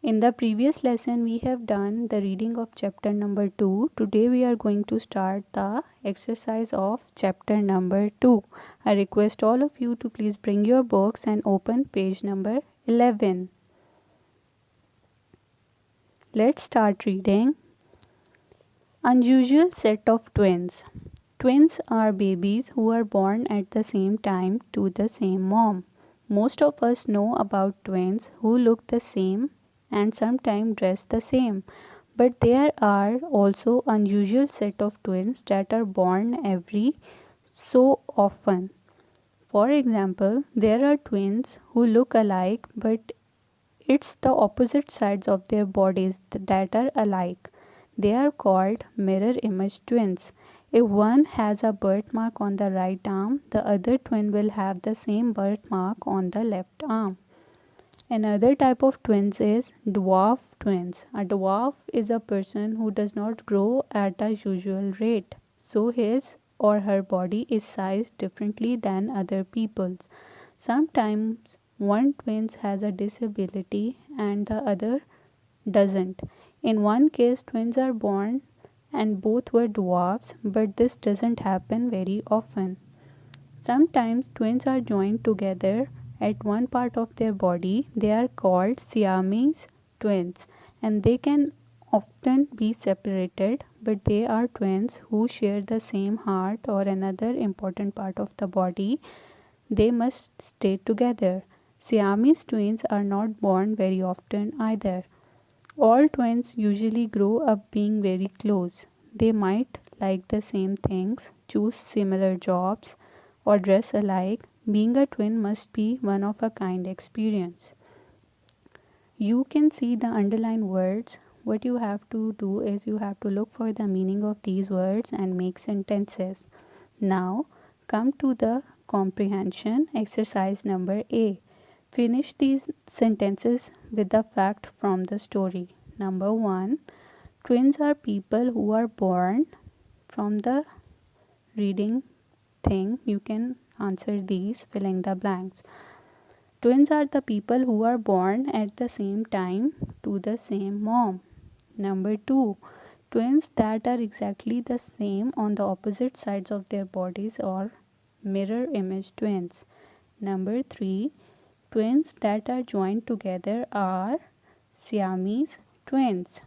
In the previous lesson, we have done the reading of chapter number 2. Today, we are going to start the exercise of chapter number 2. I request all of you to please bring your books and open page number 11. Let's start reading. Unusual set of twins. Twins are babies who are born at the same time to the same mom. Most of us know about twins who look the same and sometimes dress the same, but there are also unusual set of twins that are born every so often. For example, there are twins who look alike but it's the opposite sides of their bodies that are alike. They are called mirror image twins. If one has a birthmark on the right arm, the other twin will have the same birthmark on the left arm. Another type of twins is dwarf twins. A dwarf is a person who does not grow at a usual rate, so his or her body is sized differently than other people's. Sometimes one twin has a disability and the other doesn't. In one case, twins are born and both were dwarfs, but this doesn't happen very often. Sometimes twins are joined together at one part of their body. They are called Siamese twins and they can often be separated, but they are twins who share the same heart or another important part of the body. They must stay together. Siamese twins are not born very often either. All twins usually grow up being very close. They might like the same things, choose similar jobs, or dress alike. Being a twin must be one of a kind experience. You can see the underlined words. What you have to do is you have to look for the meaning of these words and make sentences. Now, come to the comprehension exercise number A. Finish these sentences with the fact from the story. Number 1. Twins are people who are born. From the reading thing, you can answer these, filling the blanks. Twins are the people who are born at the same time to the same mom. Number 2. Twins that are exactly the same on the opposite sides of their bodies or mirror image twins. Number 3. Twins that are joined together are Siamese twins.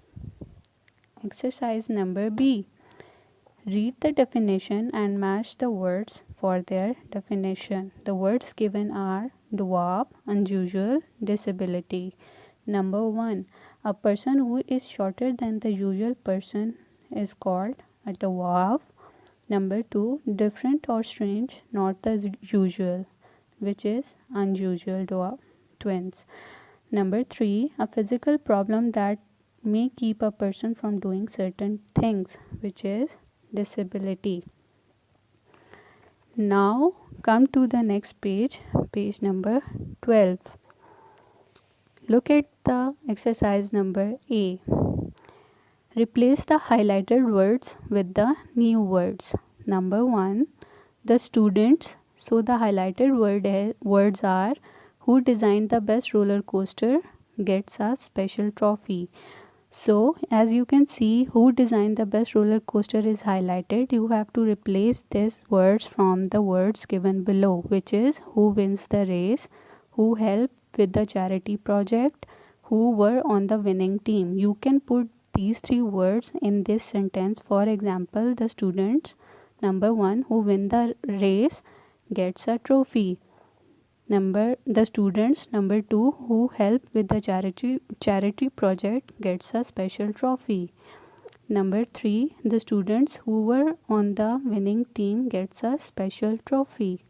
Exercise number B. Read the definition and match the words for their definition. The words given are dwarf, unusual, disability. Number 1. A person who is shorter than the usual person is called a dwarf. Number 2. Different or strange, not the usual, which is unusual dwarf twins. Number 3. A physical problem that may keep a person from doing certain things, which is disability. Now come to the next page, page number 12. Look at the exercise number A. Replace the highlighted words with the new words. Number 1. The students. So the highlighted words are who designed the best roller coaster gets a special trophy. So as you can see, who designed the best roller coaster is highlighted. You have to replace these words from the words given below, which is who wins the race, who helped with the charity project, who were on the winning team. You can put these three words in this sentence. For example, the students, number 1, who win the race gets a trophy. The students, number 2, who help with the charity project gets a special trophy. Number 3, the students who were on the winning team gets a special trophy.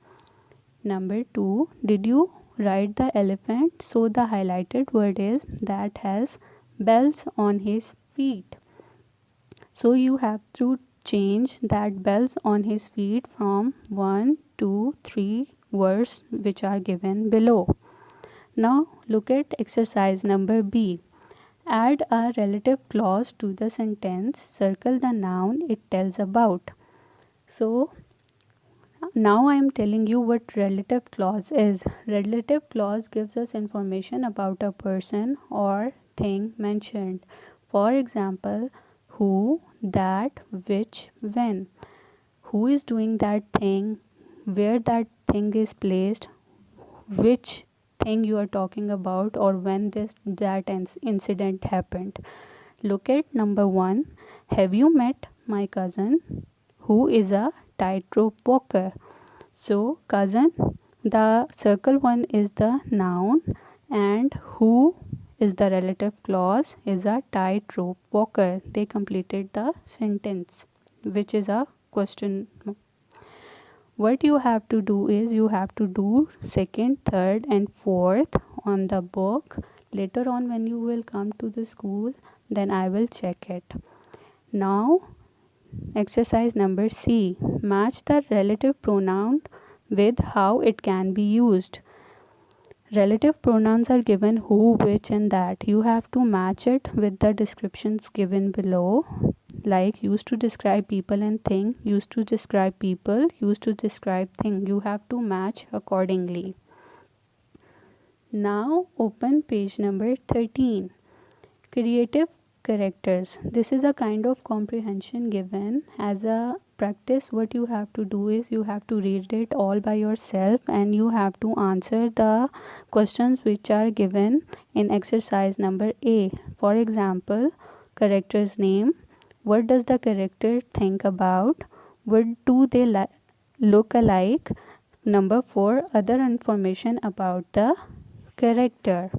Number 2, did you ride the elephant? So the highlighted word is that has bells on his feet. So you have to change that bells on his feet from 1, 2, 3 words which are given below. Now look at exercise number B. Add a relative clause to the sentence. Circle the noun it tells about. So now I am telling you what relative clause is. Relative clause gives us information about a person or thing mentioned. For example, who, that, which, when. Who is doing that thing, where that thing is placed, which thing you are talking about, or when incident happened. Look at number 1. Have you met my cousin who is a tightrope walker? So cousin, the circle one is the noun, and who is the relative clause is a tightrope walker. They completed the sentence, which is a question. What you have to do is you have to do second, third and fourth on the book. Later on when you will come to the school, then I will check it. Now exercise number C. Match the relative pronoun with how it can be used. Relative pronouns are given who, which and that. You have to match it with the descriptions given below, like used to describe people and thing, used to describe people, used to describe thing. You have to match accordingly. Now open page number 13. Creative characters. This is a kind of comprehension given as a practice. What you have to do is you have to read it all by yourself and you have to answer the questions which are given in exercise number A. For example, character's name. What does the character think about? What do they look alike? Number 4. Other information about the character.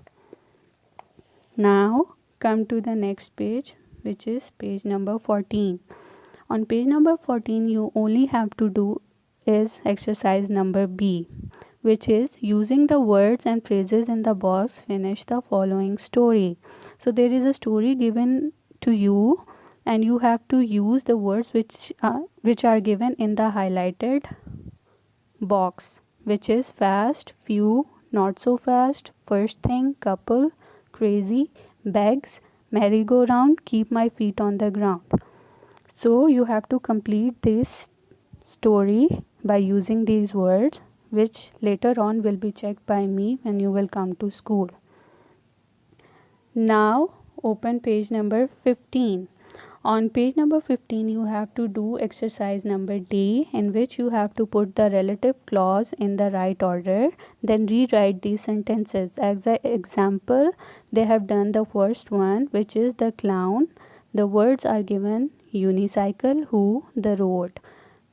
Now come to the next page, which is page number 14. On page number 14 you only have to do is exercise number B, which is using the words and phrases in the box, finish the following story. So there is a story given to you and you have to use the words which are given in the highlighted box, which is fast, few, not so fast, first thing, couple, crazy, bags, merry-go-round, keep my feet on the ground. So you have to complete this story by using these words, which later on will be checked by me when you will come to school. Now open page number 15. On page number 15 you have to do exercise number D, in which you have to put the relative clause in the right order, then rewrite these sentences. As an example, they have done the first one, which is the clown. The words are given unicycle, who, the road,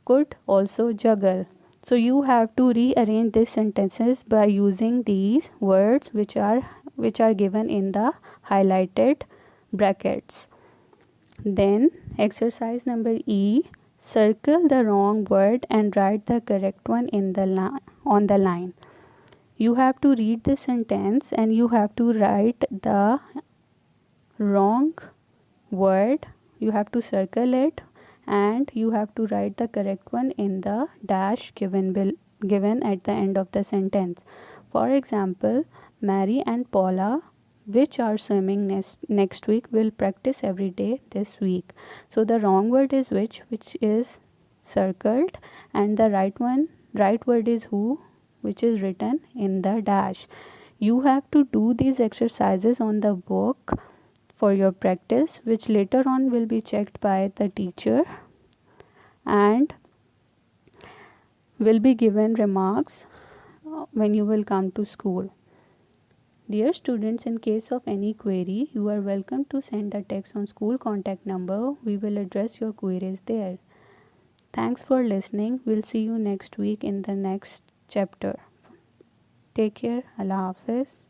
could also juggle. So you have to rearrange these sentences by using these words which are given in the highlighted brackets. Then exercise number E, circle the wrong word and write the correct one in the on the line. You have to read the sentence and you have to write the wrong word. You have to circle it and you have to write the correct one in the dash given at the end of the sentence. For example, Mary and Paula, which are swimming next week, will practice every day this week. So the wrong word is which is circled, and the right word is who, which is written in the dash. You have to do these exercises on the book for your practice, which later on will be checked by the teacher and will be given remarks when you will come to school. Dear students, in case of any query, you are welcome to send a text on school contact number. We will address your queries there. Thanks for listening. We'll see you next week in the next chapter. Take care. Allah Hafiz.